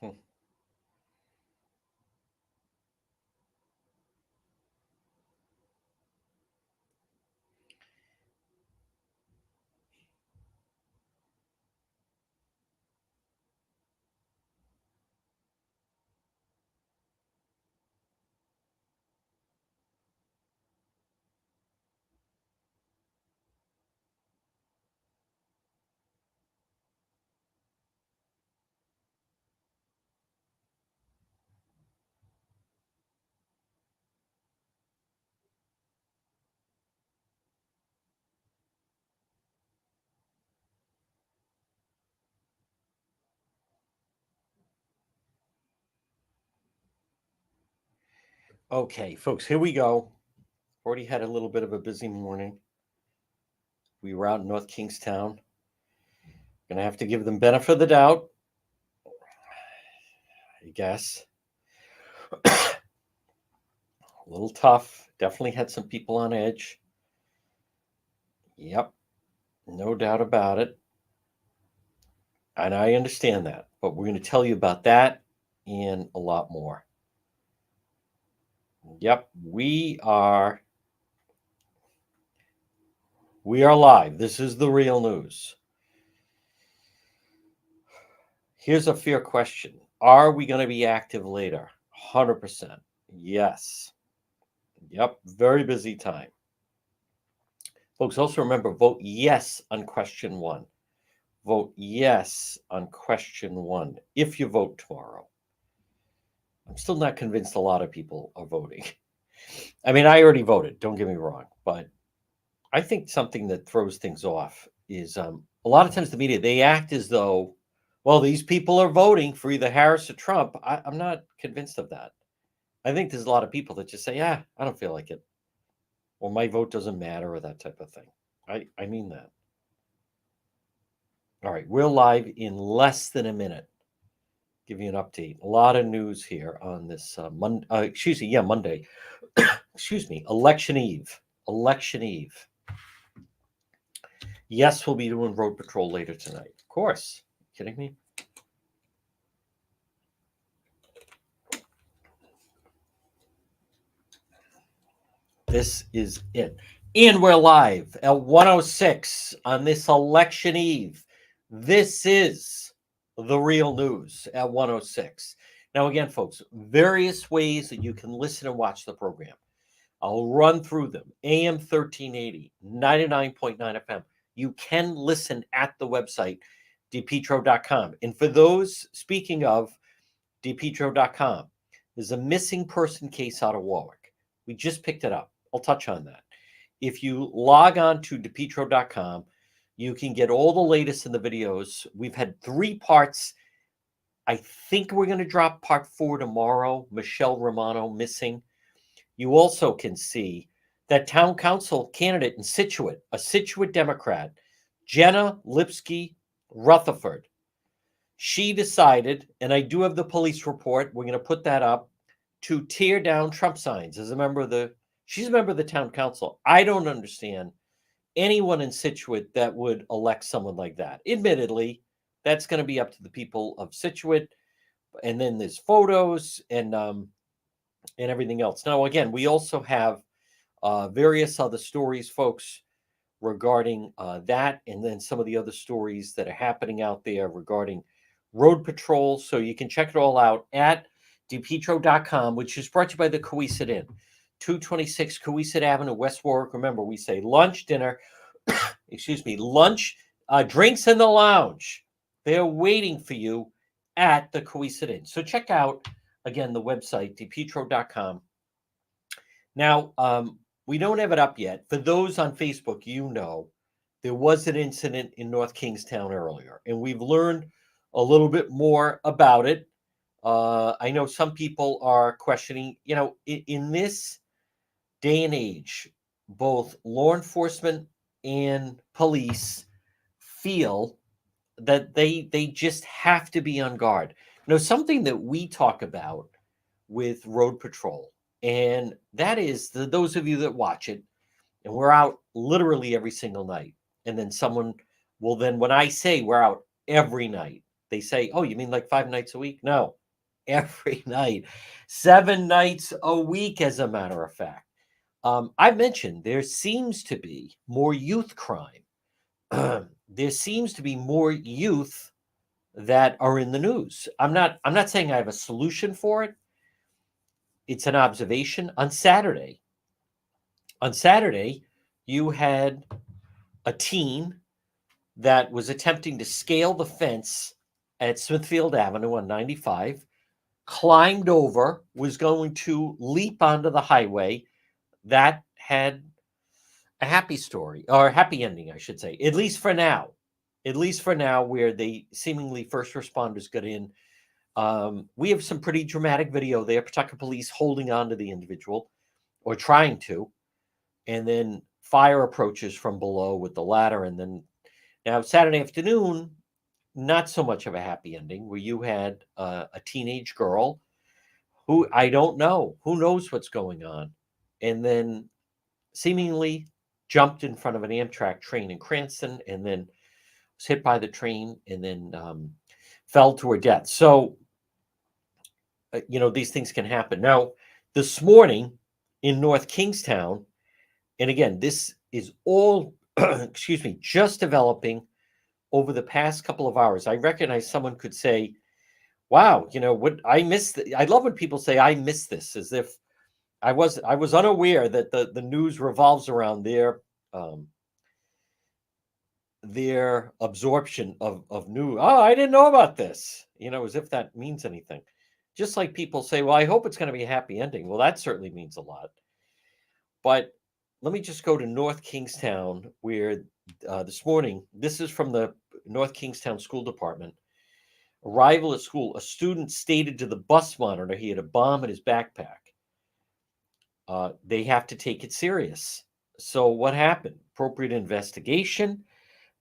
Hmm. Okay, folks, here we go. Already had a little bit of a busy morning. We were out in North Kingstown. Gonna have to give them benefit of the doubt, I guess. A little tough. Definitely had some people on edge. Yep, no doubt about it. And I understand that. But we're going to tell you about that and a lot more. Yep, we are live. This is the real news. Here's a fair question. Are we going to be active later? 100%. Yes. Yep, very busy time. Folks, also remember, vote yes on question 1. Vote yes on question 1 if you vote tomorrow. I'm still not convinced a lot of people are voting. I mean, I already voted, don't get me wrong, but I think something that throws things off is a lot of times the media, they act as though, well, these people are voting for either Harris or Trump. I'm not convinced of that. I think there's a lot of people that just say, yeah, I don't feel like it. Or my vote doesn't matter or that type of thing. I mean that. All right, we're live in less than a minute. Give you an update. A lot of news here on this Monday. Excuse me, election eve. Election eve. Yes, we'll be doing road patrol later tonight. Of course. Kidding me? This is it. And we're live at 106 on this election eve. This is the real news at 106. Now, again, folks, various ways that you can listen and watch the program. I'll run through them. AM 1380, 99.9 FM. You can listen at the website, depetro.com. And for those, speaking of depetro.com, there's a missing person case out of Warwick. We just picked it up. I'll touch on that. If you log on to depetro.com, you can get all the latest in the videos. We've had 3 parts. I think we're going to drop part 4 tomorrow. Michelle Romano missing. You also can see that town council candidate in Scituate, a Scituate Democrat, Jenna Lipsky Rutherford. She decided, and I do have the police report, we're going to put that up, to tear down Trump signs as a member of she's a member of the town council. I don't understand anyone in Scituate that would elect someone like that. Admittedly, that's going to be up to the people of Scituate. And then there's photos and everything else. Now, again, we also have various other stories, folks, regarding that, and then some of the other stories that are happening out there regarding road patrol. So you can check it all out at depetro.com, which is brought to you by the Coesit Inn, 226 Coesit Avenue, West Warwick. Remember, we say lunch, dinner, lunch, drinks in the lounge. They're waiting for you at the Coesit Inn. So check out, again, the website, depetro.com. Now, we don't have it up yet. For those on Facebook, there was an incident in North Kingstown earlier, and we've learned a little bit more about it. I know some people are questioning, in this day and age, both law enforcement and police feel that they just have to be on guard. Something that we talk about with road patrol, and that is those of you that watch it, and we're out literally every single night. And then someone will then, when I say we're out every night, They say, oh, you mean like 5 nights a week? No, every night, 7 nights a week, as a matter of fact. I mentioned there seems to be more youth crime. There seems to be more youth that are in the news. I'm not saying I have a solution for it. It's an observation. On Saturday, you had a teen that was attempting to scale the fence at Smithfield Avenue on 95, climbed over, was going to leap onto the highway. That had a happy story, or a happy ending, I should say, at least for now. At least for now, where they seemingly first responders got in. We have some pretty dramatic video there. Pawtucket police holding on to the individual, or trying to, and then fire approaches from below with the ladder. And then now Saturday afternoon, not so much of a happy ending, where you had a teenage girl who I don't know, who knows what's going on, and then seemingly jumped in front of an Amtrak train in Cranston, and then was hit by the train, and then fell to her death. So, these things can happen. Now, this morning in North Kingstown, and again, this is all, excuse me, just developing over the past couple of hours. I recognize someone could say, wow, what I missed. I love when people say I missed this, as if I was unaware that the news revolves around their absorption of news. Oh, I didn't know about this. As if that means anything. Just like people say, well, I hope it's going to be a happy ending. Well, that certainly means a lot. But let me just go to North Kingstown, where this morning, this is from the North Kingstown School Department. Arrival at school, a student stated to the bus monitor he had a bomb in his backpack. They have to take it serious. So what happened? Appropriate investigation.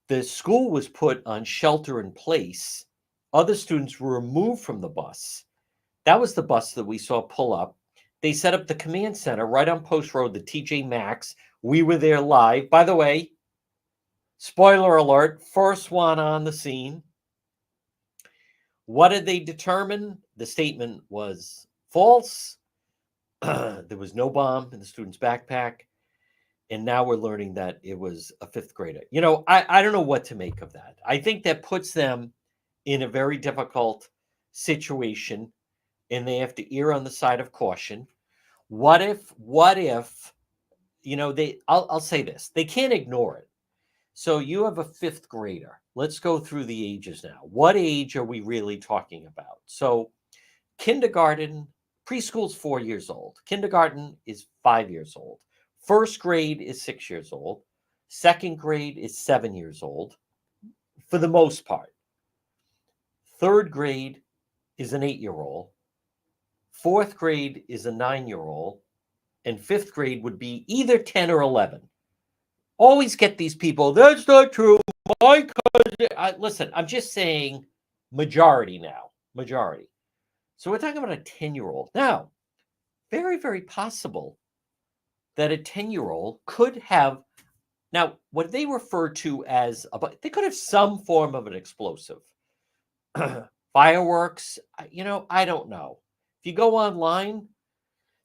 The school was put on shelter in place. Other students were removed from the bus. That was the bus that we saw pull up. They set up the command center right on Post Road, the TJ Maxx. We were there live. By the way, spoiler alert, first one on the scene. What did they determine? The statement was false. There was no bomb in the student's backpack. And now we're learning that it was a fifth grader. I don't know what to make of that. I think that puts them in a very difficult situation, and they have to err on the side of caution. What if, I'll say this, they can't ignore it. So you have a fifth grader. Let's go through the ages now. What age are we really talking about? So kindergarten, preschool's 4 years old. Kindergarten is 5 years old. First grade is 6 years old. Second grade is 7 years old, for the most part. Third grade is an 8-year-old. Fourth grade is a 9-year-old. And fifth grade would be either 10 or 11. Always get these people, that's not true. My cousin, listen, I'm just saying majority now. Majority. So we're talking about a 10-year-old. Now, very, very possible that a 10-year-old could have, now, what they refer to as, they could have some form of an explosive. Fireworks, I don't know. If you go online,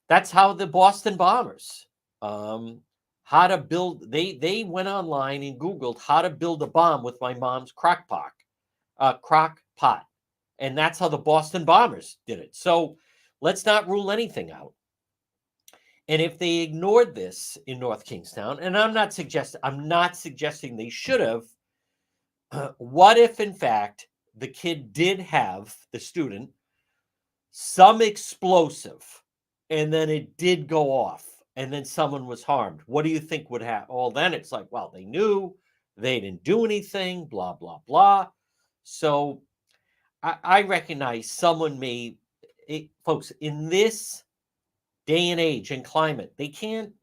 that's how the Boston bombers, how to build, they went online and Googled how to build a bomb with my mom's crock pot. And that's how the Boston bombers did it. So let's not rule anything out. And if they ignored this in North Kingstown, and I'm not suggesting they should have, what if in fact the kid did have, the student, some explosive, and then it did go off, and then someone was harmed? What do you think would happen? Well, then it's like, well, they knew, they didn't do anything, blah, blah, blah. So I recognize someone folks, in this day and age and climate, they can't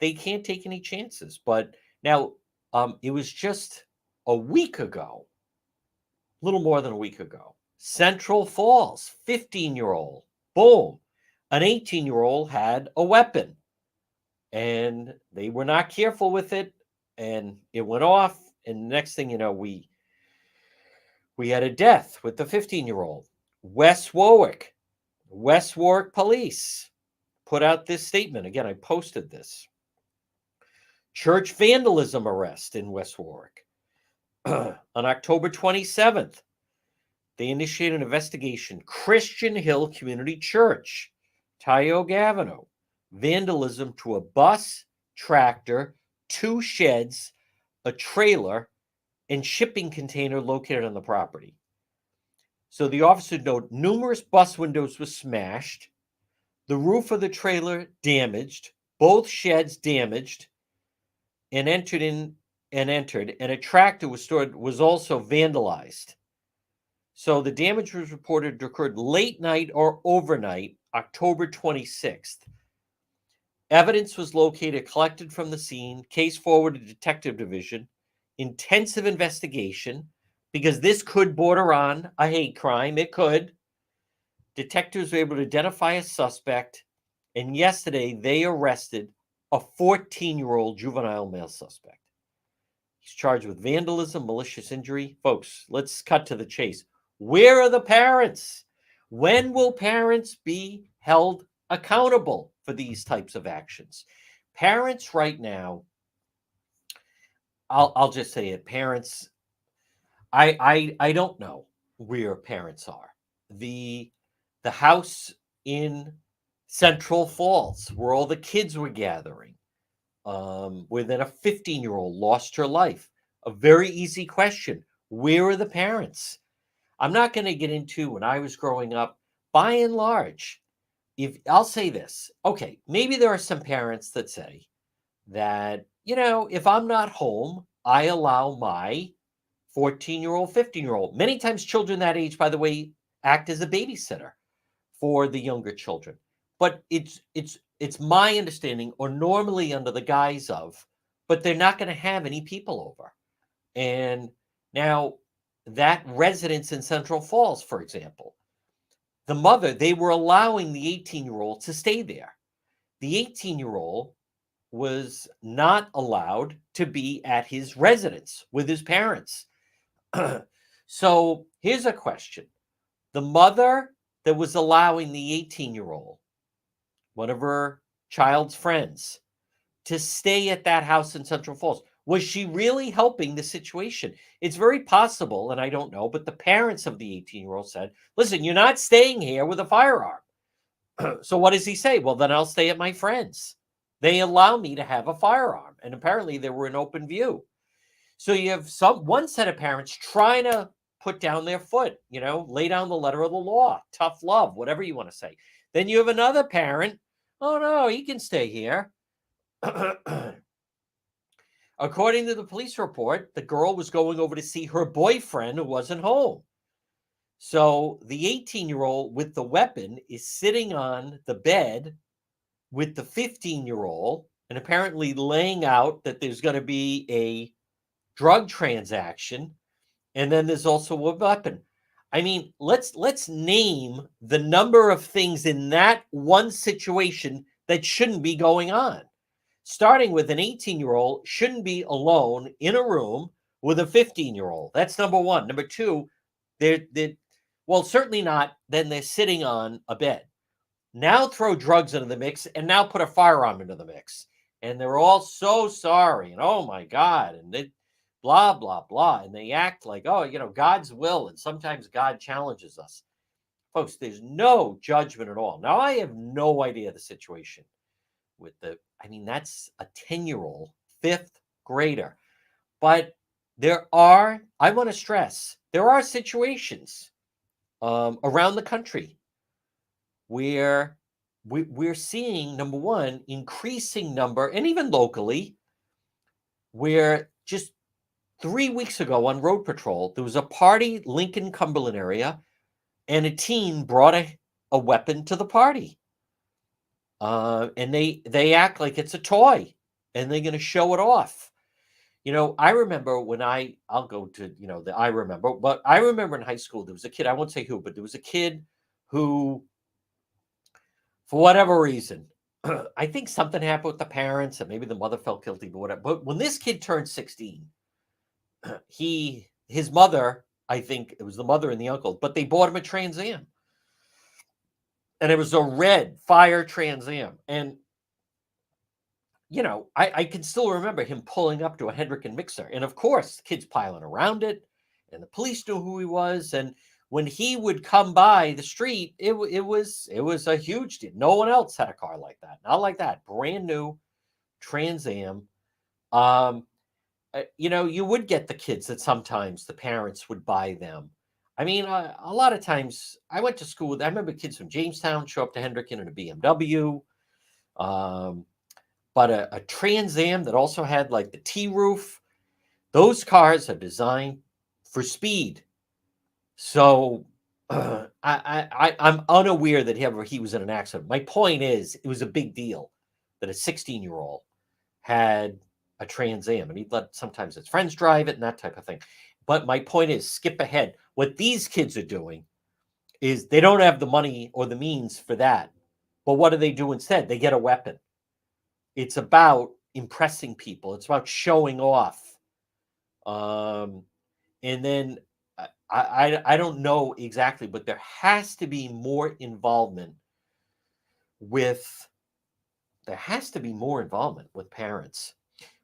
take any chances. But now, it was just a week ago, a little more than a week ago, Central Falls, 15-year-old, boom, an 18-year-old had a weapon, and they were not careful with it, and it went off. And the next thing you know, we We had a death with the 15-year-old. West Warwick Police put out this statement. Again, I posted this. Church vandalism arrest in West Warwick. On October 27th, they initiated an investigation. Christian Hill Community Church, Tioga Avenue, vandalism to a bus, tractor, 2 sheds, a trailer, and shipping container located on the property. So the officers note numerous bus windows were smashed, the roof of the trailer damaged, both sheds damaged, and and a tractor was also vandalized. So the damage was reported occurred late night or overnight, October 26th. Evidence was located, collected from the scene, case forwarded to Detective Division, intensive investigation, because this could border on a hate crime. It could. Detectives were able to identify a suspect, and yesterday they arrested a 14-year-old juvenile male suspect. He's charged with vandalism, malicious injury. Folks, let's cut to the chase. Where are the parents? When will parents be held accountable for these types of actions? Parents right now, I'll just say it, parents, I don't know where parents are. The house in Central Falls, where all the kids were gathering, where then a 15-year-old lost her life. A very easy question. Where are the parents? I'm not going to get into when I was growing up. By and large, if I'll say this, okay, maybe there are some parents that say that, if I'm not home, I allow my 14-year-old, 15-year-old. Many times children that age, by the way, act as a babysitter for the younger children. But it's my understanding, or normally under the guise of, but they're not going to have any people over. And now that residence in Central Falls, for example, the mother, they were allowing the 18-year-old to stay there. The 18-year-old was not allowed to be at his residence with his parents. So here's a question. The mother that was allowing the 18-year-old, one of her child's friends, to stay at that house in Central Falls, was she really helping the situation? It's very possible, and I don't know, but the parents of the 18-year-old said, listen, you're not staying here with a firearm. So what does he say? Well, then I'll stay at my friend's. They allow me to have a firearm. And apparently they were in open view. So you have one set of parents trying to put down their foot, lay down the letter of the law, tough love, whatever you want to say. Then you have another parent, oh no, he can stay here. According to the police report, the girl was going over to see her boyfriend who wasn't home. So the 18-year-old with the weapon is sitting on the bed with the 15-year-old and apparently laying out that there's going to be a drug transaction. And then there's also a weapon. I mean, let's name the number of things in that one situation that shouldn't be going on. Starting with an 18-year-old shouldn't be alone in a room with a 15-year-old. That's number one. Number two, well, certainly not. Then they're sitting on a bed. Now throw drugs into the mix and now put a firearm into the mix. And they're all so sorry. And oh my God. And they blah, blah, blah. And they act like, oh, God's will. And sometimes God challenges us. Folks, there's no judgment at all. Now, I have no idea the situation with that's a 10-year-old, 5th grader. But I want to stress, there are situations around the country where we're seeing, number one, increasing number, and even locally, where just 3 weeks ago on Road Patrol, there was a party, Lincoln, Cumberland area, and a teen brought a weapon to the party. And they act like it's a toy, and they're going to show it off. I remember when I'll go to, I remember in high school, there was a kid, I won't say who, but there was a kid who, for whatever reason, I think something happened with the parents and maybe the mother felt guilty, but whatever. But when this kid turned 16, his mother, I think it was the mother and the uncle, but they bought him a Trans Am. And it was a red fire Trans Am. And, I can still remember him pulling up to a Hendrick and Mixer. And of course, kids piling around it, and the police knew who he was. And when he would come by the street, it was a huge deal. No one else had a car like that. Not like that. Brand new Trans Am. You would get the kids that sometimes the parents would buy them. I mean, a lot of times I went to school. I remember kids from Jamestown show up to Hendricken in a BMW. But a Trans Am that also had like the T roof, those cars are designed for speed. So I'm unaware that he was in an accident. My point is, it was a big deal that a 16-year-old had a Trans Am, and he'd let sometimes his friends drive it and that type of thing. But my point is, skip ahead. What these kids are doing is they don't have the money or the means for that. But what do they do instead? They get a weapon. It's about impressing people. It's about showing off. And then I don't know exactly, but there has to be more involvement with parents.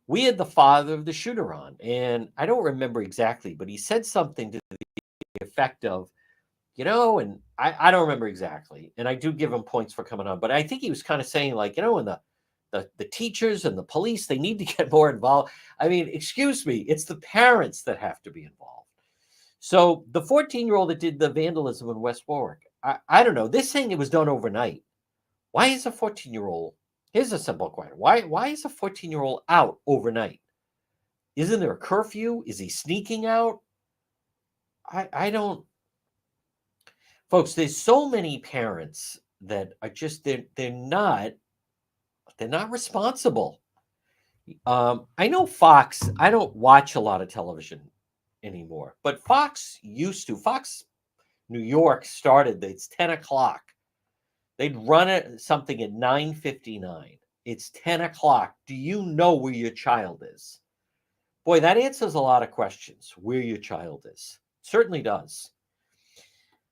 We had the father of the shooter on, and I don't remember exactly, but he said something to the effect of, and I don't remember exactly, and I do give him points for coming on, but I think he was kind of saying like, and the teachers and the police, they need to get more involved. I mean, excuse me, it's the parents that have to be involved. So the 14-year-old that did the vandalism in West Warwick, I don't know. They're saying it was done overnight. Why is a 14-year-old? Here's a simple question. Why is a 14-year-old out overnight? Isn't there a curfew? Is he sneaking out? I don't. Folks, there's so many parents that are just they're not responsible. I know Fox. I don't watch a lot of television anymore, but Fox used to. Fox New York started. It's 10 o'clock. They'd run it something at 9:59. It's 10 o'clock. Do you know where your child is? Boy, that answers a lot of questions. Where your child is certainly does.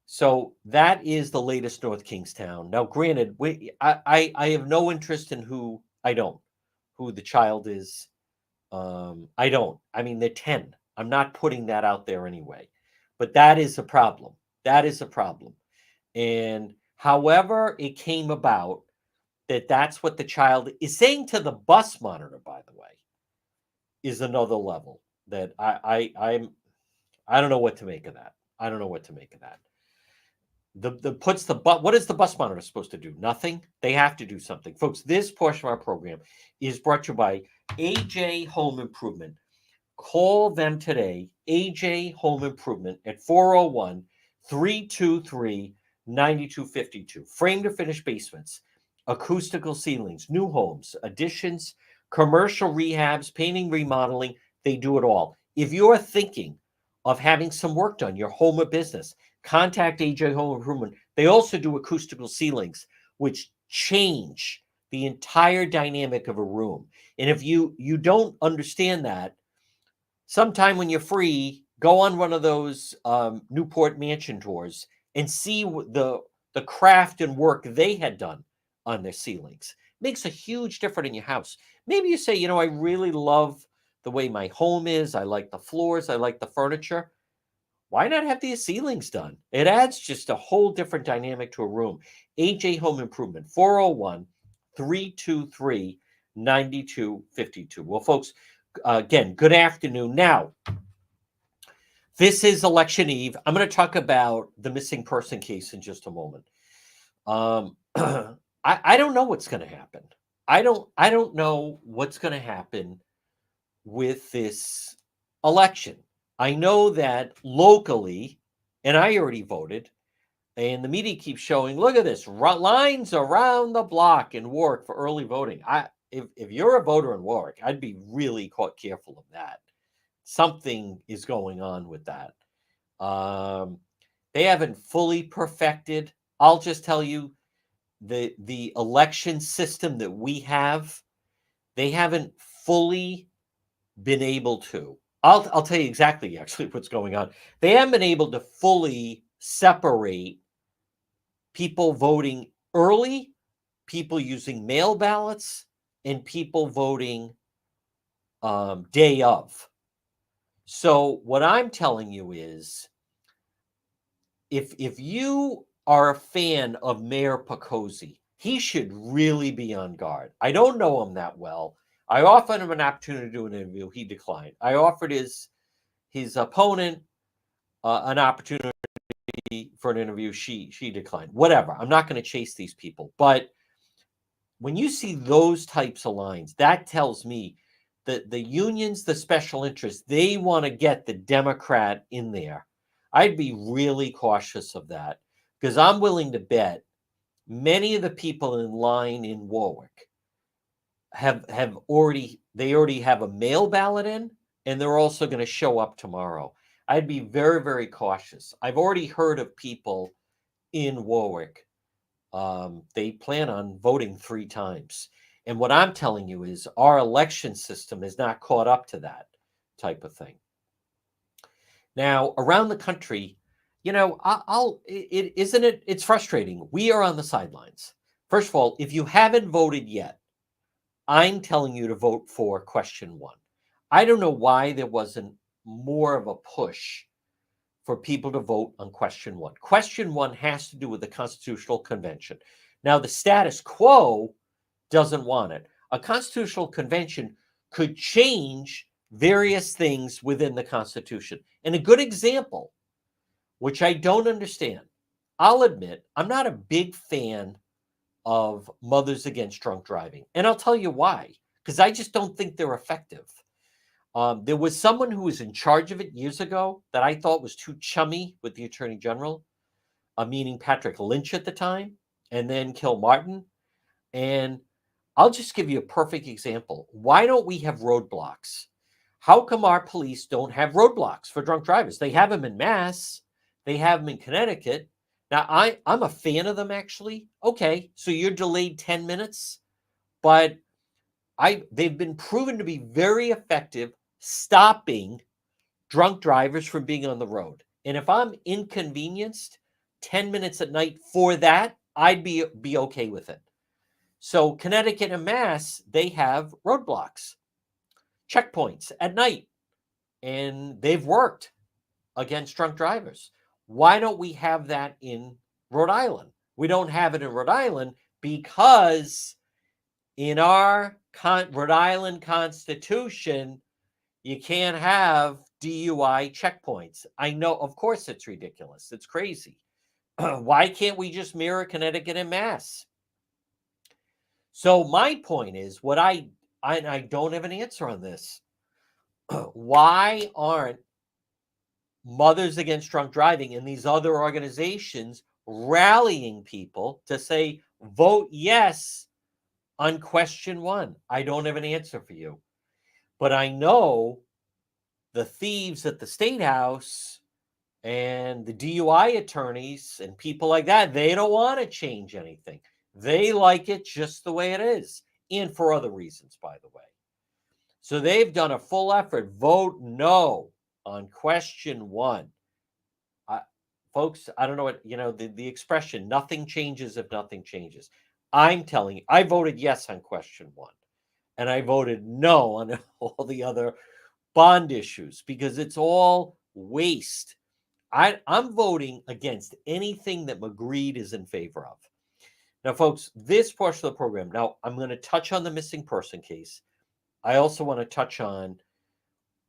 So that is the latest North Kingstown. Now, granted, I have no interest in who the child is. I don't. I mean, they're 10. I'm not putting that out there anyway. But that is a problem. That is a problem. And however it came about, that's what the child is saying to the bus monitor, by the way, is another level that I don't know what to make of that. I don't know what to make of that. What is the bus monitor supposed to do? Nothing. They have to do something. Folks, this portion of our program is brought to you by AJ Home Improvement. Call them today, AJ Home Improvement at 401-323-9252. Frame to finish basements, acoustical ceilings, new homes, additions, commercial rehabs, painting, remodeling. They do it all. If you're thinking of having some work done, your home or business, contact AJ Home Improvement. They also do acoustical ceilings, which change the entire dynamic of a room. And if you don't understand that, sometime when you're free, go on one of those Newport Mansion tours and see the craft and work they had done on their ceilings. Makes a huge difference in your house. Maybe you say, I really love the way my home is. I like the floors. I like the furniture. Why not have these ceilings done? It adds just a whole different dynamic to a room. AJ Home Improvement, 401-323-9252. Well, folks, again, good afternoon. Now, this is election eve. I'm going to talk about the missing person case in just a moment. I don't know what's going to happen. I don't know what's going to happen with this election. I know that locally, and I already voted, and the media keeps showing, look at this, lines around the block in Warwick for early voting. If you're a voter in Warwick, I'd be really careful of that. Something is going on with that. They haven't fully perfected. I'll just tell you, the election system that we have, they haven't fully been able to. I'll tell you exactly actually what's going on. They haven't been able to fully separate people voting early, people using mail ballots, and people voting day of. So what I'm telling you is, if you are a fan of Mayor Picozzi, he should really be on guard. I don't know him that well. I offered him an opportunity to do an interview. He declined. I offered his opponent an opportunity for an interview. She declined. Whatever. I'm not going to chase these people. But when you see those types of lines, that tells me that the unions, the special interests, they want to get the Democrat in there. I'd be really cautious of that because I'm willing to bet many of the people in line in Warwick have already have a mail ballot in, and they're also going to show up tomorrow. I'd be very, very cautious. I've already heard of people in Warwick. They plan on voting 3 times. And what I'm telling you is our election system is not caught up to that type of thing. Now, around the country, it's frustrating. We are on the sidelines. First of all, if you haven't voted yet, I'm telling you to vote for question 1. I don't know why there wasn't more of a push for people to vote on question 1. Question 1 has to do with the Constitutional Convention. Now, the status quo doesn't want it. A Constitutional Convention could change various things within the Constitution. And a good example, which I don't understand, I'll admit, I'm not a big fan of Mothers Against Drunk Driving. And I'll tell you why, because I just don't think they're effective. There was someone who was in charge of it years ago that I thought was too chummy with the Attorney General, meaning Patrick Lynch at the time, and then Kilmartin. And I'll just give you a perfect example. Why don't we have roadblocks? How come our police don't have roadblocks for drunk drivers? They have them in Mass. They have them in Connecticut. Now, I'm a fan of them, actually. Okay, so you're delayed 10 minutes, but they've been proven to be very effective stopping drunk drivers from being on the road. And if I'm inconvenienced 10 minutes at night for that, I'd be okay with it. So Connecticut and Mass, they have roadblocks, checkpoints at night, and they've worked against drunk drivers. Why don't we have that in Rhode Island? We don't have it in Rhode Island because in our Rhode Island Constitution, you can't have DUI checkpoints. I know, of course, it's ridiculous. It's crazy. Why can't we just mirror Connecticut and Mass? So my point is, I don't have an answer on this. Why aren't Mothers Against Drunk Driving and these other organizations rallying people to say, vote yes on question 1? I don't have an answer for you. But I know the thieves at the State House and the DUI attorneys and people like that, they don't want to change anything. They like it just the way it is, and for other reasons, by the way. So they've done a full effort. Vote no on question 1. Folks, I don't know what, the expression, nothing changes if nothing changes. I'm telling you, I voted yes on question 1, and I voted no on all the other bond issues because it's all waste. I'm voting against anything that McGreed is in favor of. Now, folks, this portion of the program, now I'm going to touch on the missing person case. I also want to touch on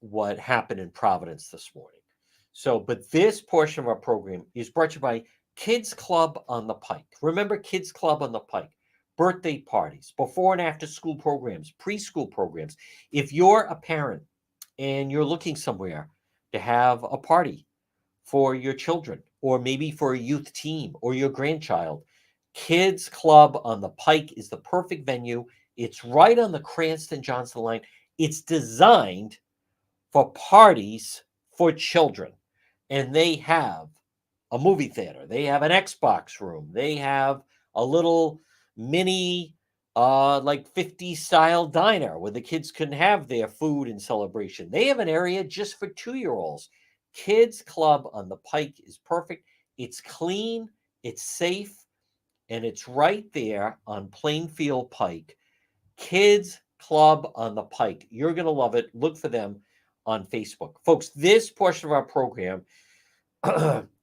what happened in Providence this morning. But this portion of our program is brought to you by Kids Club on the Pike. Remember Kids Club on the Pike? Birthday parties, before and after school programs, preschool programs. If you're a parent and you're looking somewhere to have a party for your children, or maybe for a youth team or your grandchild, Kids Club on the Pike is the perfect venue. It's right on the Cranston-Johnson line. It's designed for parties for children. And they have a movie theater. They have an Xbox room. They have a little mini like 50 style diner where the kids can have their food and celebration. They have an area just for 2-year-olds. Kids Club on the Pike is perfect. It's clean, it's safe, and it's right there on Plainfield Pike. Kids Club on the Pike. You're going to love it. Look for them on Facebook. Folks, this portion of our program,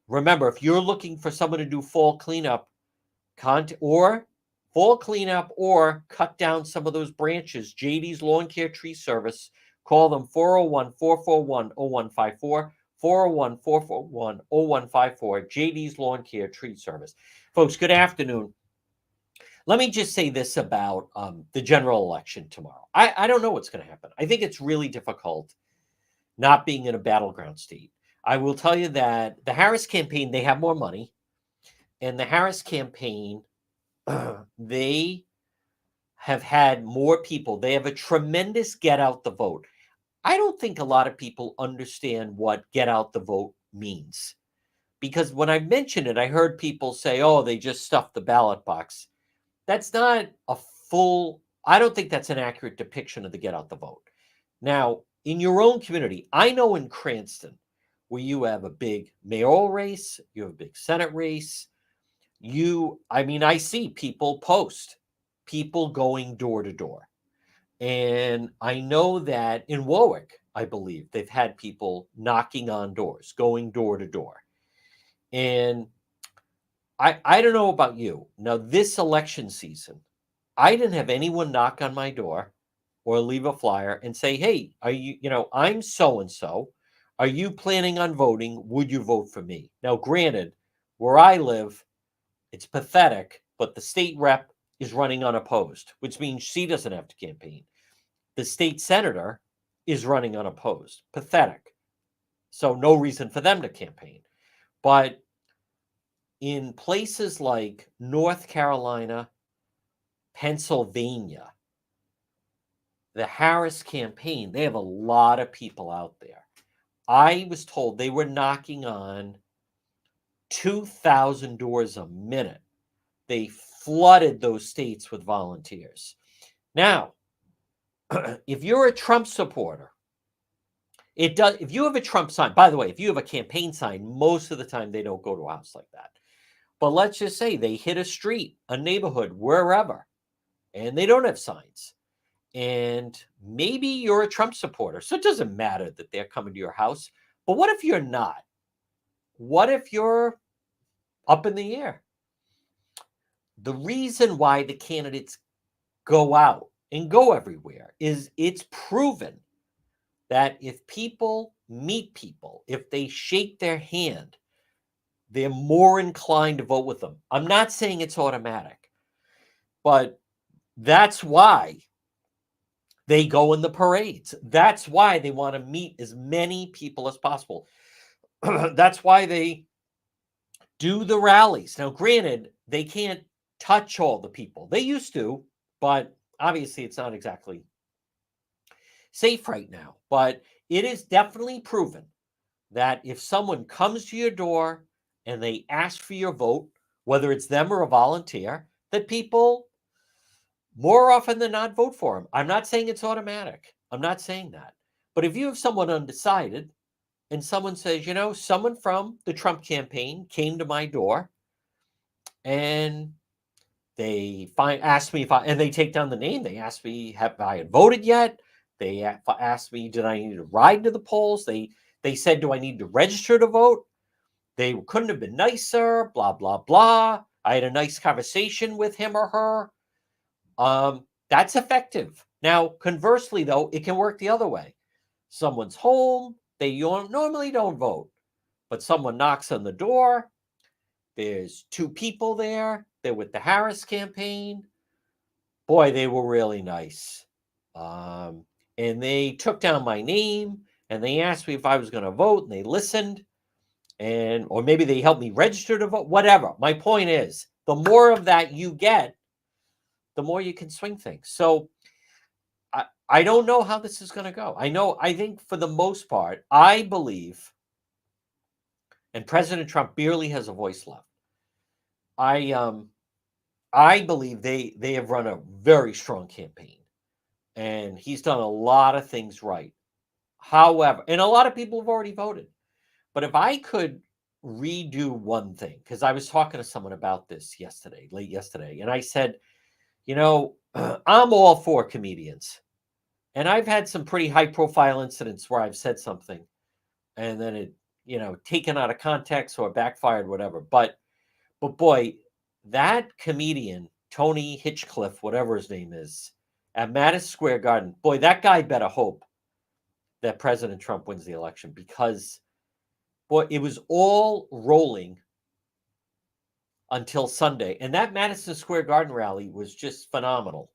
remember, if you're looking for someone to do fall cleanup, or fall cleanup or cut down some of those branches, JD's Lawn Care Tree Service, call them 401-441-0154, 401-441-0154, JD's Lawn Care Tree Service. Folks, good afternoon. Let me just say this about the general election tomorrow. I don't know what's going to happen. I think it's really difficult not being in a battleground state. I will tell you that the Harris campaign, they have more money. And the Harris campaign, they have had more people. They have a tremendous get out the vote. I don't think a lot of people understand what get out the vote means. Because when I mentioned it, I heard people say, oh, they just stuffed the ballot box. That's not a I don't think that's an accurate depiction of the get out the vote. Now, in your own community, I know in Cranston, where you have a big mayoral race, you have a big Senate race, I see people post, people going door to door. And I know that in Warwick, I believe they've had people knocking on doors, going door to door. And I don't know about you. Now, this election season, I didn't have anyone knock on my door or leave a flyer and say, hey, I'm so-and-so. Are you planning on voting? Would you vote for me? Now, granted, where I live, it's pathetic, but the state rep is running unopposed, which means she doesn't have to campaign. The state senator is running unopposed. Pathetic. So no reason for them to campaign. But in places like North Carolina, Pennsylvania, the Harris campaign, they have a lot of people out there. I was told they were knocking on 2,000 doors a minute. They flooded those states with volunteers. Now, if you're a Trump supporter, if you have a Trump sign, by the way, if you have a campaign sign, most of the time they don't go to a house like that. But let's just say they hit a street, a neighborhood, wherever, and they don't have signs. And maybe you're a Trump supporter, so it doesn't matter that they're coming to your house. But what if you're not? What if you're up in the air? The reason why the candidates go out and go everywhere is it's proven that if people meet people, if they shake their hand, they're more inclined to vote with them. I'm not saying it's automatic, but that's why they go in the parades. That's why they want to meet as many people as possible. That's why they do the rallies. Now, granted, they can't touch all the people. They used to, but obviously it's not exactly safe right now. But it is definitely proven that if someone comes to your door and they ask for your vote, whether it's them or a volunteer, that people more often than not vote for them. I'm not saying it's automatic. I'm not saying that. But if you have someone undecided and someone says, someone from the Trump campaign came to my door and they asked me and they take down the name. They asked me, have I had voted yet? They asked me, did I need to ride to the polls? They said, do I need to register to vote? They couldn't have been nicer, blah, blah, blah. I had a nice conversation with him or her. That's effective. Now, conversely, though, it can work the other way. Someone's home. They normally don't vote, but someone knocks on the door. There's 2 people there. They're with the Harris campaign. Boy, they were really nice. And they took down my name and they asked me if I was going to vote, and they listened. Or maybe they helped me register to vote, whatever. My point is, the more of that you get, the more you can swing things. So I don't know how this is going to go. I think for the most part, I believe, and President Trump barely has a voice left. I believe they have run a very strong campaign, and he's done a lot of things right. However, and a lot of people have already voted. But if I could redo one thing, because I was talking to someone about this yesterday, late yesterday, and I said, you know, I'm all for comedians. And I've had some pretty high profile incidents where I've said something and then it, taken out of context or backfired, whatever. But boy, that comedian, Tony Hitchcliffe, whatever his name is, at Madison Square Garden, boy, that guy better hope that President Trump wins the election because, boy, it was all rolling until Sunday. And that Madison Square Garden rally was just phenomenal.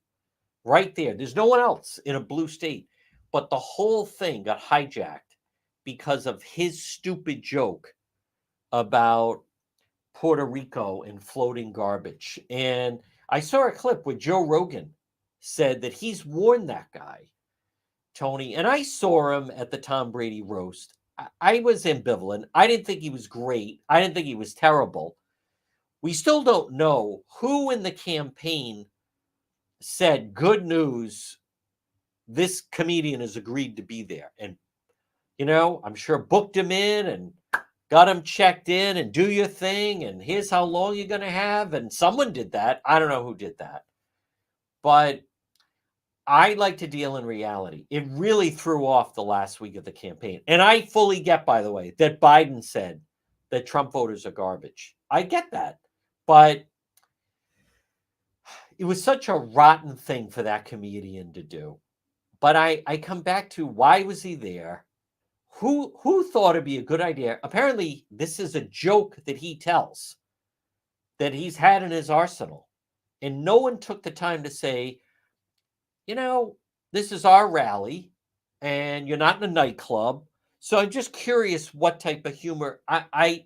Right there. There's no one else in a blue state. But the whole thing got hijacked because of his stupid joke about Puerto Rico and floating garbage. And I saw a clip where Joe Rogan said that he's warned that guy, Tony. And I saw him at the Tom Brady roast. I was ambivalent. I didn't think he was great. I didn't think he was terrible. We still don't know who in the campaign said, good news, this comedian has agreed to be there. And, I'm sure booked him in and got him checked in and do your thing. And here's how long you're going to have. And someone did that. I don't know who did that. But I like to deal in reality. It really threw off the last week of the campaign. And I fully get, by the way, that Biden said that Trump voters are garbage. I get that. But it was such a rotten thing for that comedian to do. But I come back to, why was he there? Who thought it'd be a good idea? Apparently, this is a joke that he tells that he's had in his arsenal. And no one took the time to say, this is our rally and you're not in a nightclub. So I'm just curious what type of humor. I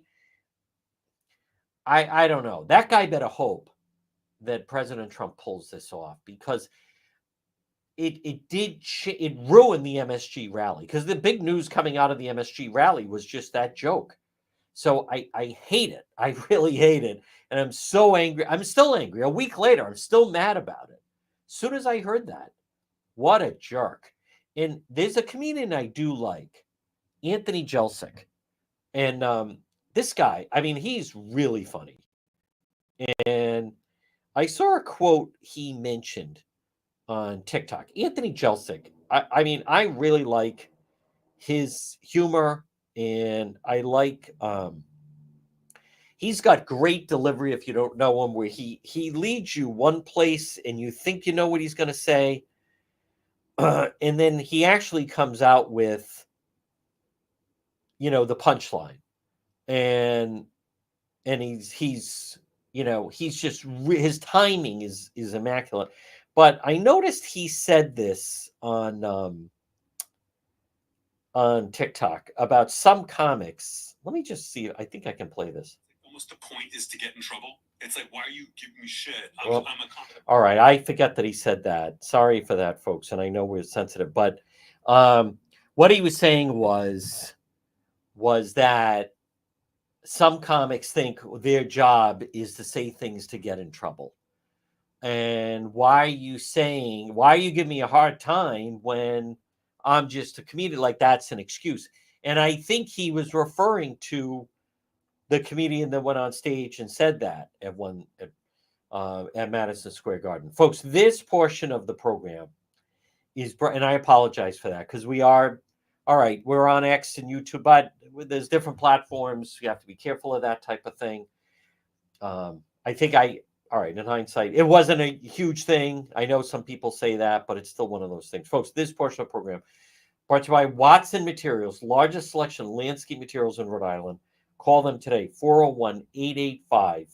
don't know. That guy better hope that President Trump pulls this off, because it ruined the MSG rally, because the big news coming out of the MSG rally was just that joke. So I hate it. I really hate it. And I'm so angry. I'm still angry. A week later, I'm still mad about it. As soon as I heard that, what a jerk. And there's a comedian I do like, Anthony Jelcic. And this guy, I mean, he's really funny. And I saw a quote he mentioned on TikTok. Anthony Jelcic. I mean, I really like his humor, and I like he's got great delivery if you don't know him, where he leads you one place and you think you know what he's going to say, and then he actually comes out with the punchline, and he's just his timing is immaculate. But I noticed he said this on TikTok about some comics. Let me just see. I think I can play this. Almost the point is to get in trouble. It's like, why are you giving me shit? I'm a all right. I forget that he said that. Sorry for that, folks. And I know we're sensitive, but what he was saying was that some comics think their job is to say things to get in trouble. And why are you giving me a hard time when I'm just a comedian? Like, that's an excuse. And I think he was referring to the comedian that went on stage and said that at Madison Square Garden. Folks, this portion of the program is, and I apologize for that, because we're on X and YouTube, but there's different platforms. You have to be careful of that type of thing. I think all right, in hindsight, it wasn't a huge thing. I know some people say that, but it's still one of those things. Folks, this portion of the program brought to you by Watson Materials, largest selection of landscape materials in Rhode Island. Call them today, 401-885-0600.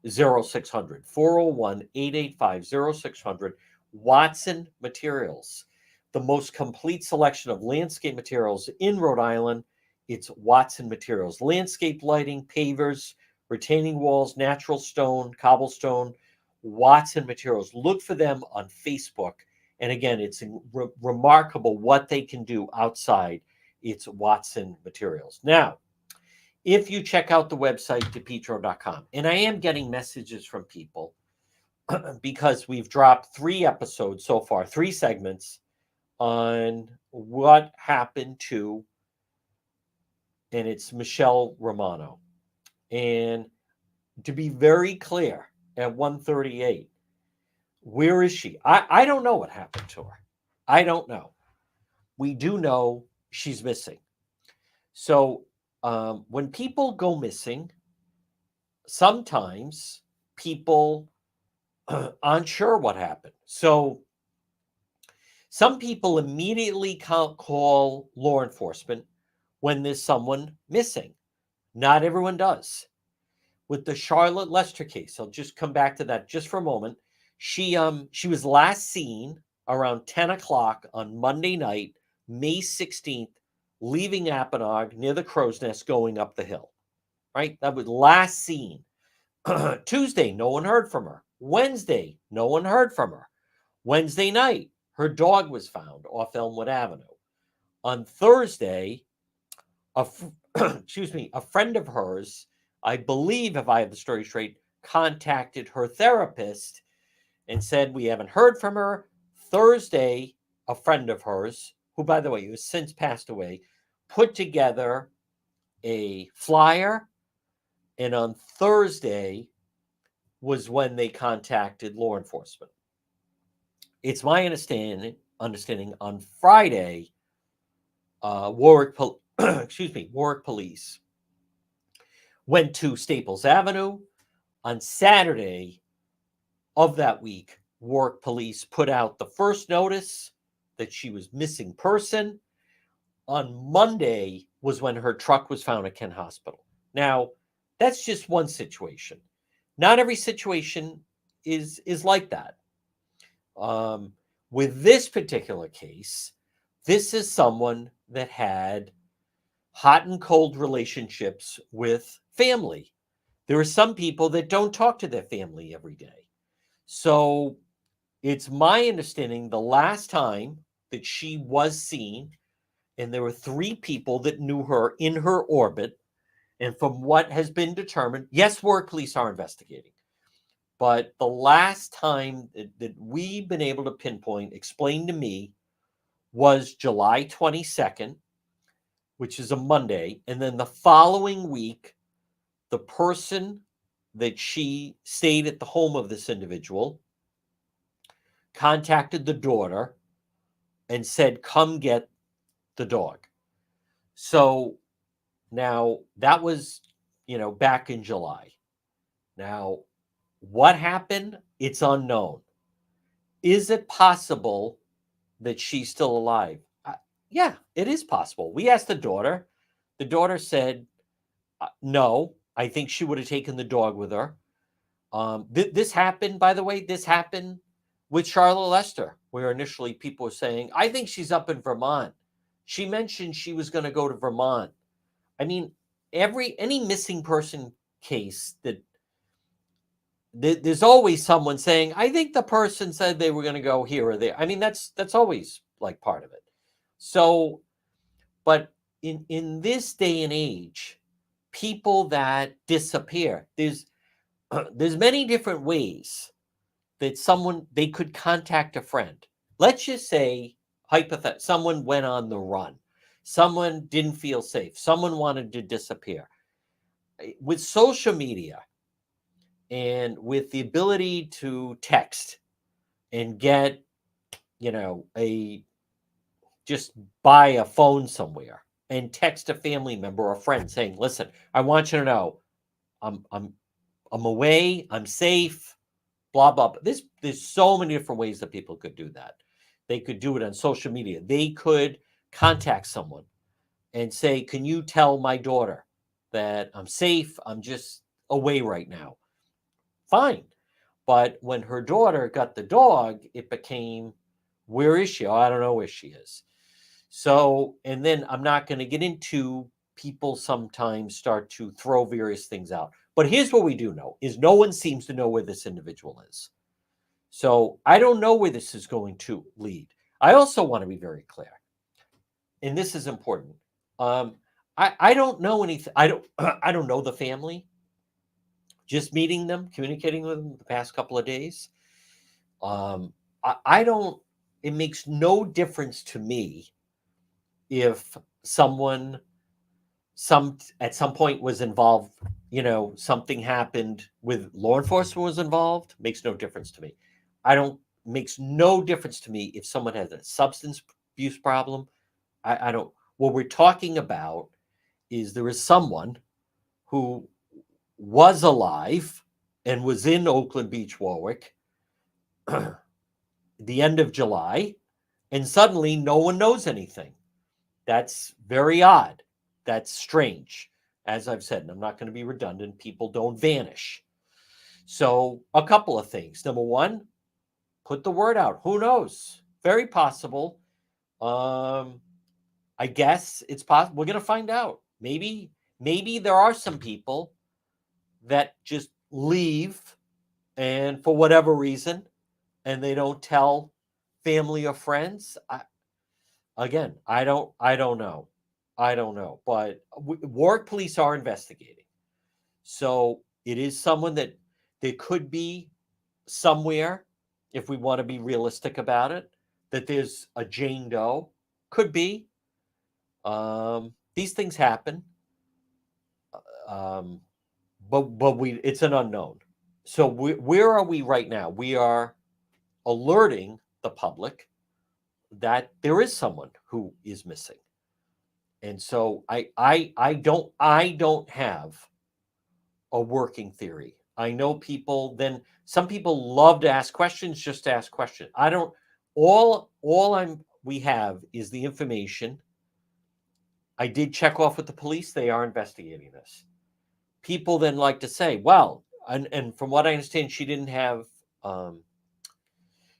401-885-0600. Watson Materials, the most complete selection of landscape materials in Rhode Island. It's Watson Materials. Landscape lighting, pavers, retaining walls, natural stone, cobblestone, Watson Materials. Look for them on Facebook. And again, it's remarkable what they can do outside. It's Watson Materials. Now, if you check out the website, depetro.com. And I am getting messages from people because we've dropped 3 episodes so far, 3 segments on what happened to, and it's Michelle Romano. And to be very clear, at 1:38, where is she? I don't know what happened to her. I don't know. We do know she's missing. So when people go missing, sometimes people aren't sure what happened. So some people immediately call law enforcement when there's someone missing. Not everyone does. With the Charlotte Lester case, I'll just come back to that just for a moment. She was last seen around 10 o'clock on Monday night, May 16th, leaving Apponaug near the Crow's Nest going up the hill. Right? That was last seen. Tuesday, no one heard from her. Wednesday, no one heard from her. Wednesday night, her dog was found off Elmwood Avenue. On Thursday, excuse me, a friend of hers, I believe, if I have the story straight, contacted her therapist and said, we haven't heard from her. Thursday, a friend of hers, who, by the way, has since passed away, put together a flyer. And on Thursday was when they contacted law enforcement. It's my understanding on Friday, Warwick Police went to Staples Avenue. On Saturday of that week, Warwick Police put out the first notice that she was missing person. On Monday was when her truck was found at Kent Hospital. Now, that's just one situation. Not every situation is like that. With this particular case, this is someone that had hot and cold relationships with family. There are some people that don't talk to their family every day. So it's my understanding the last time that she was seen, and there were 3 people that knew her in her orbit. And from what has been determined, yes, Warwick Police are investigating. But the last time that we've been able to pinpoint, explained to me, was July 22nd, which is a Monday. And then the following week, the person that she stayed at the home of this individual contacted the daughter and said, come get the dog. So now that was, back in July. Now, what happened? It's unknown. Is it possible that she's still alive? Yeah, it is possible. We asked the daughter. The daughter said, no, I think she would have taken the dog with her. This happened, by the way, with Charlotte Lester, where initially people were saying, I think she's up in Vermont. She mentioned she was going to go to Vermont. I mean, any missing person case there's always someone saying, I think the person said they were going to go here or there. I mean, that's always like part of it. So, but in this day and age, people that disappear, there's many different ways that they could contact a friend. Let's just say, someone went on the run. Someone didn't feel safe. Someone wanted to disappear. With social media and with the ability to text and get, just buy a phone somewhere and text a family member or a friend saying, listen, I want you to know I'm away, I'm safe, blah, blah, blah. There's so many different ways that people could do that. They could do it on social media. They could contact someone and say, can you tell my daughter that I'm safe? I'm just away right now. Fine. But when her daughter got the dog, it became, where is she? Oh, I don't know where she is. So, and then I'm not going to get into, people sometimes start to throw various things out. But here's what we do know, is no one seems to know where this individual is. So I don't know where this is going to lead. I also want to be very clear, and this is important. I don't know anything. I don't I don't know the family. Just meeting them, communicating with them the past couple of days. I don't. It makes no difference to me if someone some at some point was involved. Something happened with law enforcement was involved. Makes no difference to me. I don't. Makes no difference to me if someone has a substance abuse problem. I don't. What we're talking about is there is someone who was alive and was in Oakland Beach, Warwick, the end of July, and suddenly no one knows anything. That's very odd. That's strange. As I've said, and I'm not going to be redundant, people don't vanish. So, a couple of things. Number one, put the word out. Who knows? Very possible. I guess it's possible. We're going to find out. Maybe there are some people that just leave and for whatever reason and they don't tell family or friends. I don't know. I don't know, but Warwick police are investigating. So it is someone that there could be somewhere, if we want to be realistic about it, that there's a Jane Doe. Could be. These things happen. Um, but it's an unknown. So where are we right now? We are alerting the public that there is someone who is missing. And so I don't have a working theory. I know people then some people love to ask questions just to ask questions. I don't all I'm we have is the information. I did check off with the police. They are investigating this. People then like to say, well, and from what I understand, um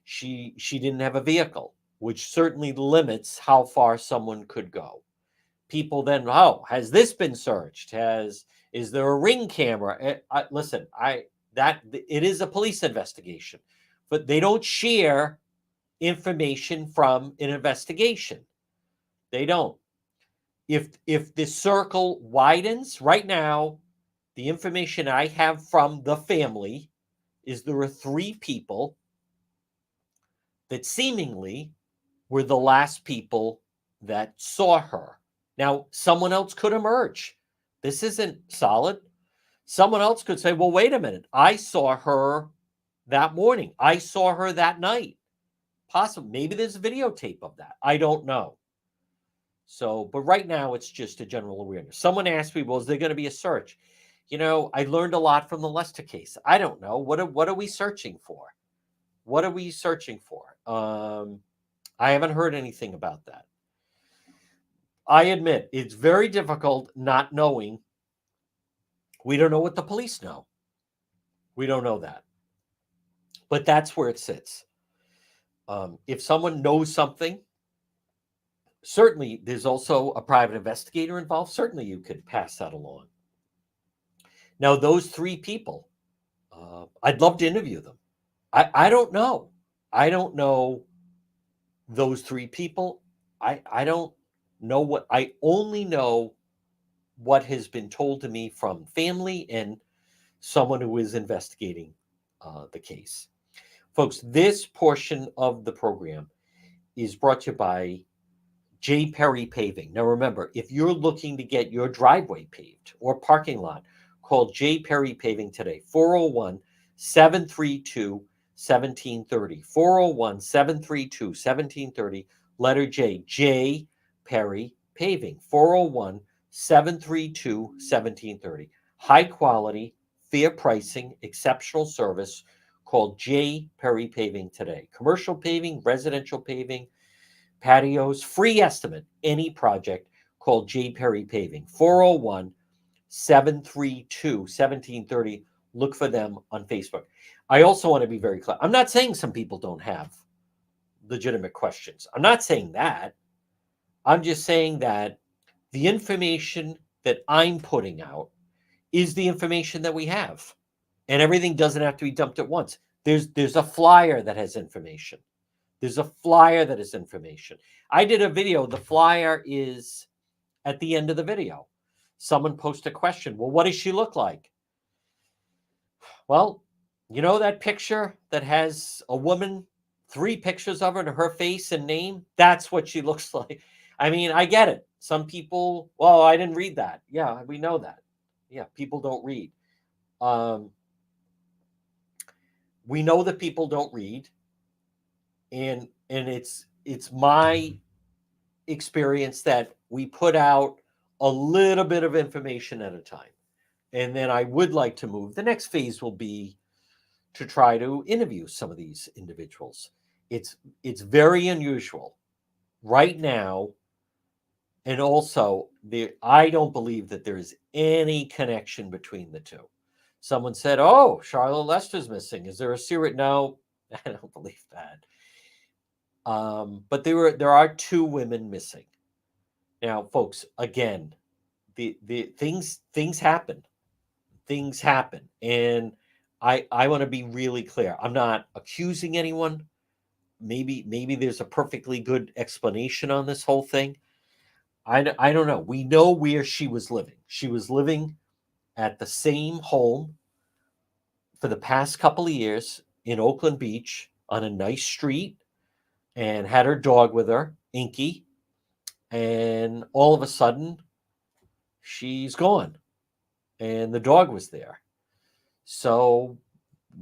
she didn't have a vehicle, which certainly limits how far someone could go. People then, oh, has this been searched? Is there a ring camera? Listen, I that it is a police investigation, but they don't share information from an investigation. They don't. If the circle widens right now, the information I have from the family is there are three people that seemingly were the last people that saw her. Now, someone else could emerge. This isn't solid. Someone else could say, well, wait a minute. I saw her that morning. I saw her that night. Possibly. Maybe there's a videotape of that. I don't know. So, but right now it's just a general awareness. Someone asked me, well, is there going to be a search? I learned a lot from the Lester case. I don't know. What are we searching for? What are we searching for? I haven't heard anything about that. I admit it's very difficult not knowing. We don't know what the police know. We don't know that. But that's where it sits. If someone knows something, certainly there's also a private investigator involved. Certainly you could pass that along. Now, those three people, I'd love to interview them. I don't know. I don't know those three people. I don't know what, I only know what has been told to me from family and someone who is investigating the case. Folks, this portion of the program is brought to you by J. Perry Paving. Now, remember, if you're looking to get your driveway paved or parking lot, call J. Perry Paving today, 401 732 1730. 401 732 1730, letter J, J. Perry Paving, 401 732 1730. High quality, fair pricing, exceptional service. Called J. Perry Paving today. Commercial paving, residential paving, patios, free estimate, any project. Called J. Perry Paving, 401 732 1730. Look for them on Facebook. I also want to be very clear. I'm not saying some people don't have legitimate questions. I'm not saying that. I'm just saying that the information that I'm putting out is the information that we have. And everything doesn't have to be dumped at once. There's a flyer that has information. There's a flyer that has information. I did a video. The flyer is at the end of the video. Someone posted a question. Well, what does she look like? Well, you know that picture that has a woman, 3 pictures of her and her face and name? That's what she looks like. I mean, I get it. Some people, well, I didn't read that. Yeah, we know that. Yeah, people don't read. Um, we know that people don't read, and it's my experience that we put out a little bit of information at a time. And then I would like to move. The next phase will be to try to interview some of these individuals. It's very unusual right now, and also I don't believe that there is any connection between the two. Someone said, "Oh, Charlotte Lester's missing. Is there a serious?" No, I don't believe that. But there are 2 women missing. Now, folks, again, the things happen. Things happen, and I want to be really clear. I'm not accusing anyone. Maybe there's a perfectly good explanation on this whole thing. I don't know. We know where she was living. She was living at the same home for the past couple of years in Oakland Beach on a nice street, and had her dog with her, Inky. And all of a sudden, she's gone, and the dog was there. So,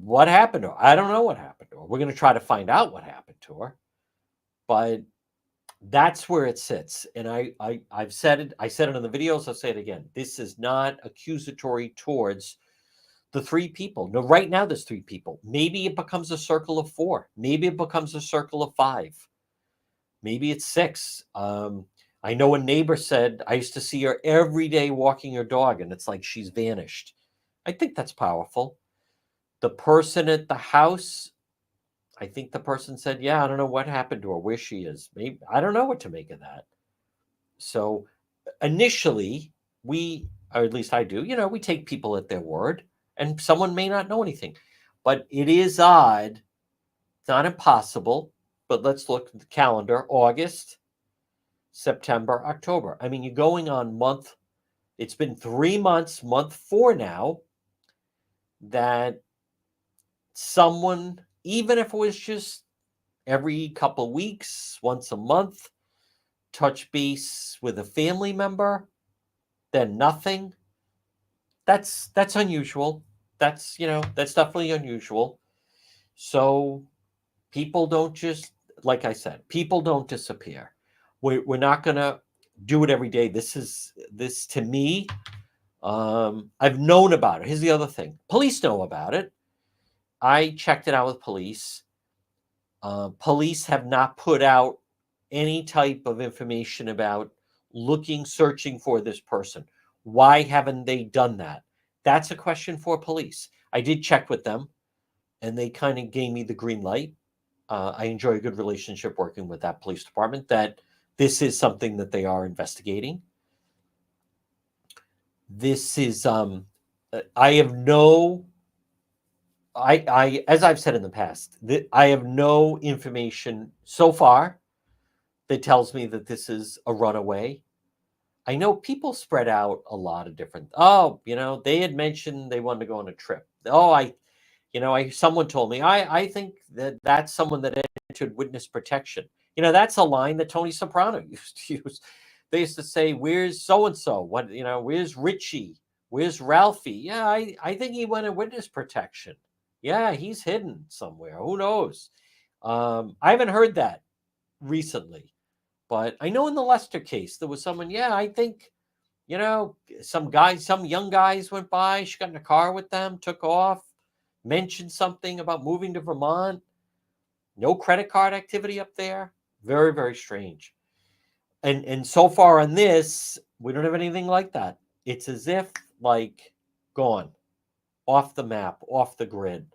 what happened to her? I don't know what happened to her. We're going to try to find out what happened to her, but that's where it sits. And I've said it. I said it in the videos. I'll say it again. This is not accusatory towards the 3 people. No, right now there's 3 people. Maybe it becomes a circle of 4. Maybe it becomes a circle of 5. Maybe it's 6. I know a neighbor said, I used to see her every day walking her dog, and it's like she's vanished. I think that's powerful. The person at the house, I think the person said, yeah, I don't know what happened to her, where she is. Maybe I don't know what to make of that. So initially, or at least I do, we take people at their word, and someone may not know anything. But it is odd. It's not impossible, but let's look at the calendar. August, September, October. I mean, you're going on it's been 3 months, month 4 now, that someone, even if it was just every couple of weeks, once a month, touch base with a family member, then nothing. That's unusual. That's definitely unusual. So people don't just, like I said, people don't disappear. We're not gonna do it every day. This to me. I've known about it. Here's the other thing: police know about it. I checked it out with police. Police have not put out any type of information about searching for this person. Why haven't they done that? That's a question for police. I did check with them, and they kind of gave me the green light. I enjoy a good relationship working with that police department, that this is something that they are investigating. This is, I have no, as I've said in the past, I have no information so far that tells me that this is a runaway. I know people spread out a lot of different, they had mentioned they wanted to go on a trip. Someone told me, I think that's someone that entered witness protection. That's a line that Tony Soprano used to use. They used to say, "Where's so and so? What Where's Richie? Where's Ralphie?" Yeah, I think he went in witness protection. Yeah, he's hidden somewhere. Who knows? I haven't heard that recently, but I know in the Lester case there was someone. Yeah, I think some young guys went by. She got in a car with them, took off, mentioned something about moving to Vermont. No credit card activity up there. Very, very strange. And so far on this, we don't have anything like that. It's as if gone, off the map, off the grid.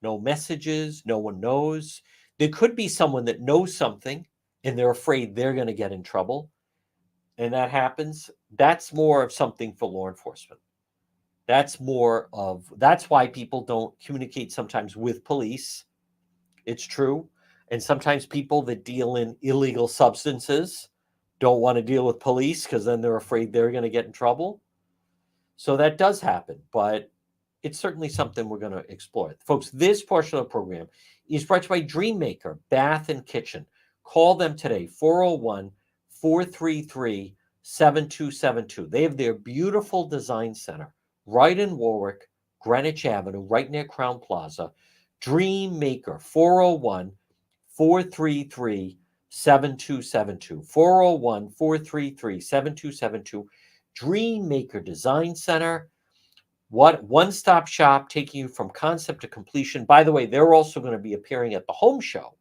No messages, no one knows. There could be someone that knows something and they're afraid they're going to get in trouble. And that happens. That's more of something for law enforcement. That's why people don't communicate sometimes with police. It's true. And sometimes people that deal in illegal substances don't want to deal with police because then they're afraid they're going to get in trouble. So that does happen, but it's certainly something we're going to explore. Folks, this portion of the program is brought to you by Dreammaker Bath and Kitchen. Call them today, 401 433 7272. They have their beautiful design center right in Warwick, Greenwich Avenue, right near Crown Plaza. Dreammaker, 401 433 7272. 401 433 7272. Dreammaker Design Center. What one-stop shop taking you from concept to completion. By the way, they're also going to be appearing at the home show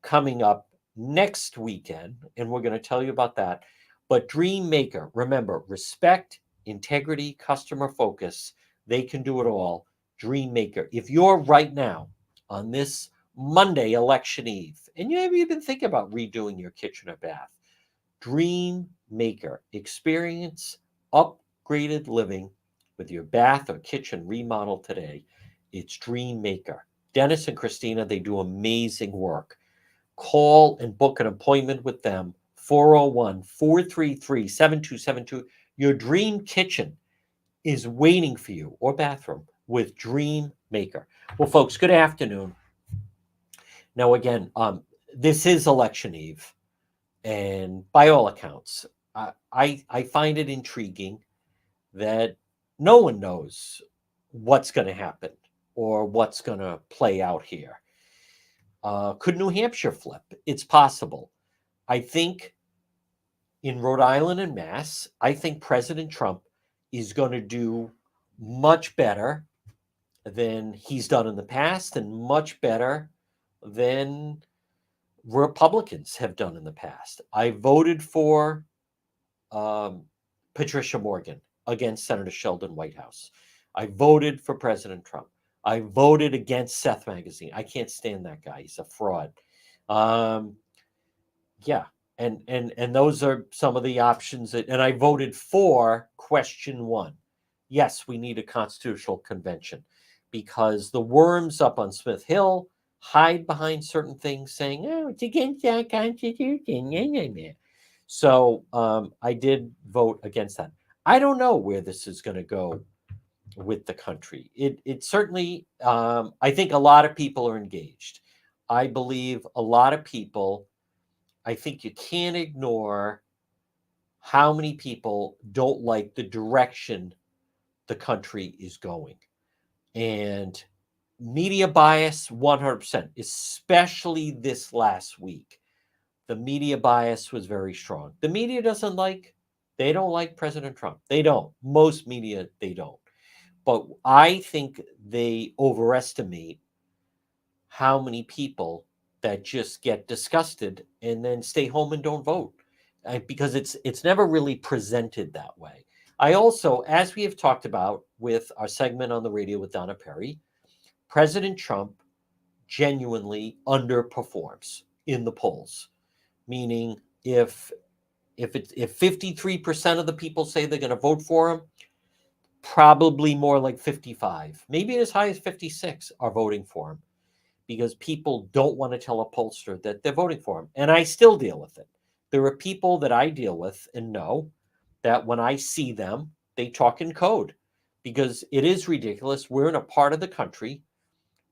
coming up next weekend, and we're going to tell you about that. But Dreammaker, remember, respect, integrity, customer focus. They can do it all. Dreammaker. If you're right now on this Monday, election eve, and you haven't even thinking about redoing your kitchen or bath, Dreammaker. Experience upgraded living with your bath or kitchen remodel today. It's Dreammaker. Dennis and Christina, they do amazing work. Call and book an appointment with them, 401 433 7272. Your dream kitchen is waiting for you, or bathroom, with Dreammaker. Well, folks, good afternoon. Now, again, this is election eve, and by all accounts, I find it intriguing that no one knows what's going to happen or what's going to play out here. Could New Hampshire flip? It's possible. I think in Rhode Island and Mass, I think President Trump is going to do much better than he's done in the past and much better than Republicans have done in the past. I voted for Patricia Morgan against Senator Sheldon Whitehouse. I voted for President Trump. I voted against Seth Magazine. I can't stand that guy. He's a fraud. Yeah, and those are some of the options and I voted for question 1. Yes, we need a constitutional convention because the worms up on Smith Hill hide behind certain things saying, oh, it's against our Constitution. So I did vote against that. I don't know where this is going to go with the country. It certainly, I think a lot of people are engaged. I believe a lot of people, I think you can't ignore how many people don't like the direction the country is going. And media bias, 100%, especially this last week. The media bias was very strong. The media they don't like President Trump. They don't. Most media, they don't. But I think they overestimate how many people that just get disgusted and then stay home and don't vote because it's never really presented that way. I also, as we have talked about with our segment on the radio with Donna Perry, President Trump genuinely underperforms in the polls, meaning if 53% of the people say they're going to vote for him, probably more like 55, maybe as high as 56 are voting for him because people don't want to tell a pollster that they're voting for him. And I still deal with it. There are people that I deal with and know that when I see them, they talk in code because it is ridiculous. We're in a part of the country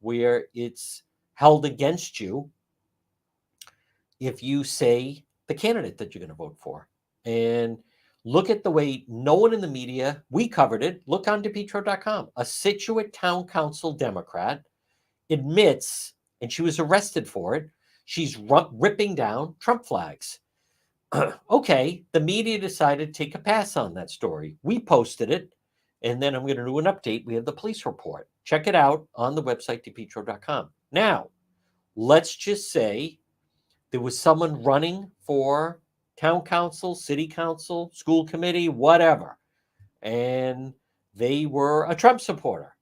where it's held against you if you say the candidate that you're going to vote for. And look at the way no one in the media, we covered it. Look on DePietro.com. A Scituate Town Council Democrat admits, and she was arrested for it, she's ripping down Trump flags. Okay, the media decided to take a pass on that story. We posted it, and then I'm going to do an update. We have the police report. Check it out on the website, DePietro.com. Now, let's just say there was someone running for town council, city council, school committee, whatever, and they were a Trump supporter,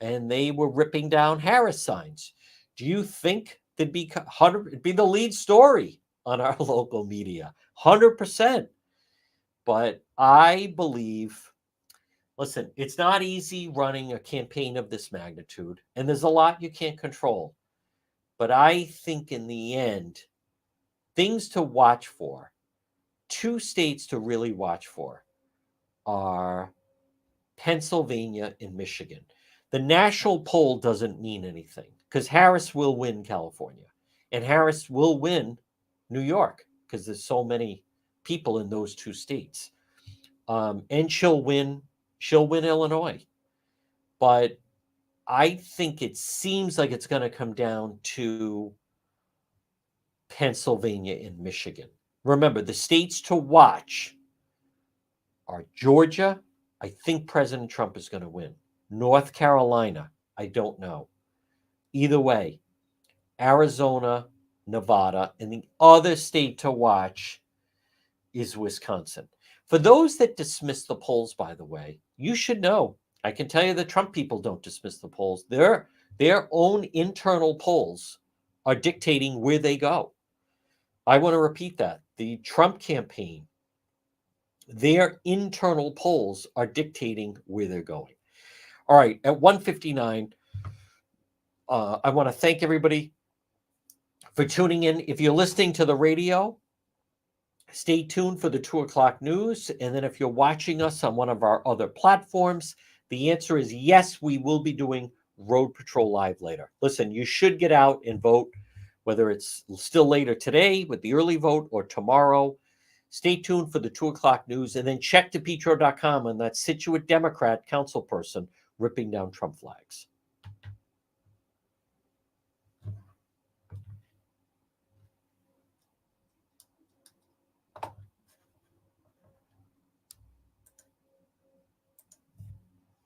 and they were ripping down Harris signs. Do you think it'd be the lead story on our local media? 100%. But I believe, listen, it's not easy running a campaign of this magnitude, and there's a lot you can't control. But I think in the end, things to watch for two states to really watch for are Pennsylvania and Michigan. The national poll doesn't mean anything because Harris will win California and Harris will win New York because there's so many people in those two states. And she'll win Illinois. But I think it seems like it's going to come down to Pennsylvania and Michigan. Remember, the states to watch are Georgia. I think President Trump is going to win. North Carolina, I don't know. Either way, Arizona, Nevada, and the other state to watch is Wisconsin. For those that dismiss the polls, by the way, you should know. I can tell you the Trump people don't dismiss the polls. Their own internal polls are dictating where they go. I want to repeat that. The Trump campaign, their internal polls are dictating where they're going. All right, at 1:59, I want to thank everybody for tuning in. If you're listening to the radio, stay tuned for the 2 o'clock news. And then if you're watching us on one of our other platforms, the answer is yes, we will be doing Road Patrol Live later. Listen, you should get out and vote, whether it's still later today with the early vote or tomorrow. Stay tuned for the 2 o'clock news and then check DePetro.com on that Situate Democrat council person ripping down Trump flags.